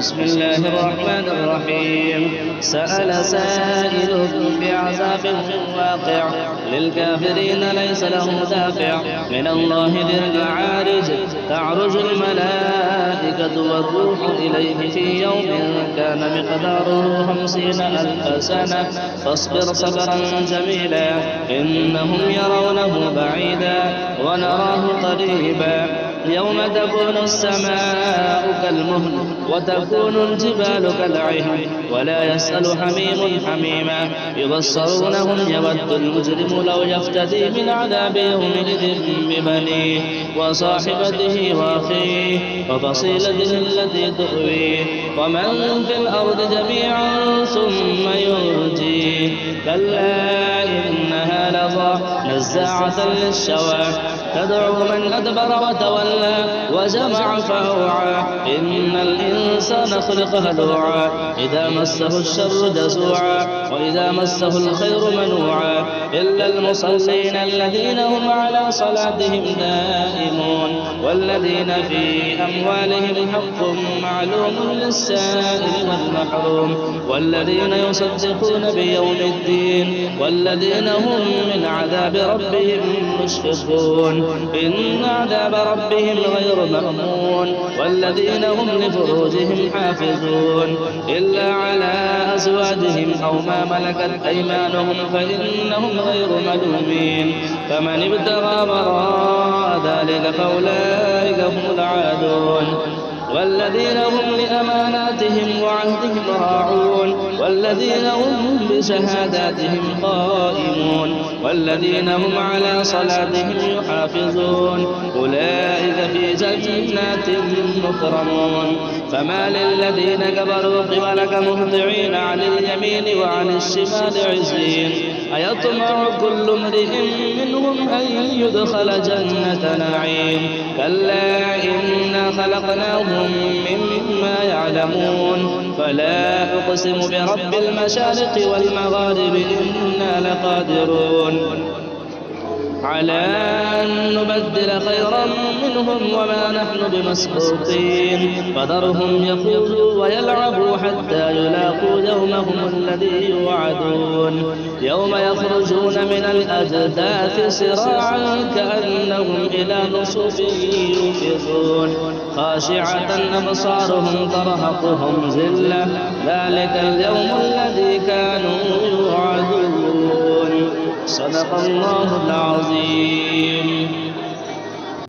بسم الله الرحمن الرحيم سأل سائل بعذاب واقع للكافرين ليس له دافع من الله ذي المعارج تعرج الملائكة والروح إليه في يوم كان مقداره 50,000 سنة فاصبر صبرا جميلا إنهم يرونه بعيدا ونراه قريبا يوم تكون السماء كالمهل وتكون الجبال كالعهن ولا يسأل حميم حميما يبصرونهم يود المجرم لو يفتدي من عذاب يومئذ ببنيه وصاحبته وأخيه وفصيلته التي تؤويه ومن في الأرض جميعا ثم ينجيه كلا إنها لظى نزاعة للشوى تدعو من أدبر وتولى وجمع فأوعى إن الإنسان خلق هلوعا إذا مسه الشر جزوعا وإذا مسه الخير منوعا إلا المصلين الذين هم على صلاتهم دائمون والذين في أموالهم حق معلوم للسائل والمحروم والذين يصدقون بيوم الدين والذين هم من عذاب ربهم مشفقون إن عذاب ربهم غير مأمون والذين هم لفروجهم حافظون إلا على أزواجهم أو ما ملكت أيمانهم فإنهم غير ملومين فمن ابتغى وراء ذلك فأولئك هم العادون والذين هم لأماناتهم وعهدهم راعون والذين هم بشهاداتهم قائمون والذين هم على صلاتهم يحافظون أولئك في جنات مكرمون فما للذين كفروا قبلك مهطعين عن اليمين وعن الشمال عزين أيطمع كل امرئ منهم أن يدخل جنة نعيم كلا إنا خلقناهم مما يعلمون فلا أقسم برب المشارق والمغارب إنا لقادرون على أن نبدل خيرا منهم وما نحن بمسبوقين فذرهم يخوضوا ويلعبوا حتى يلاقوا يومهم الذي يوعدون يوم يخرجون من الأجداث سراعا كأنهم إلى نصب يوفضون خاشعة أبصارهم ترهقهم ذلة ذلك اليوم الذي كانوا يوعدون صدق الله العظيم.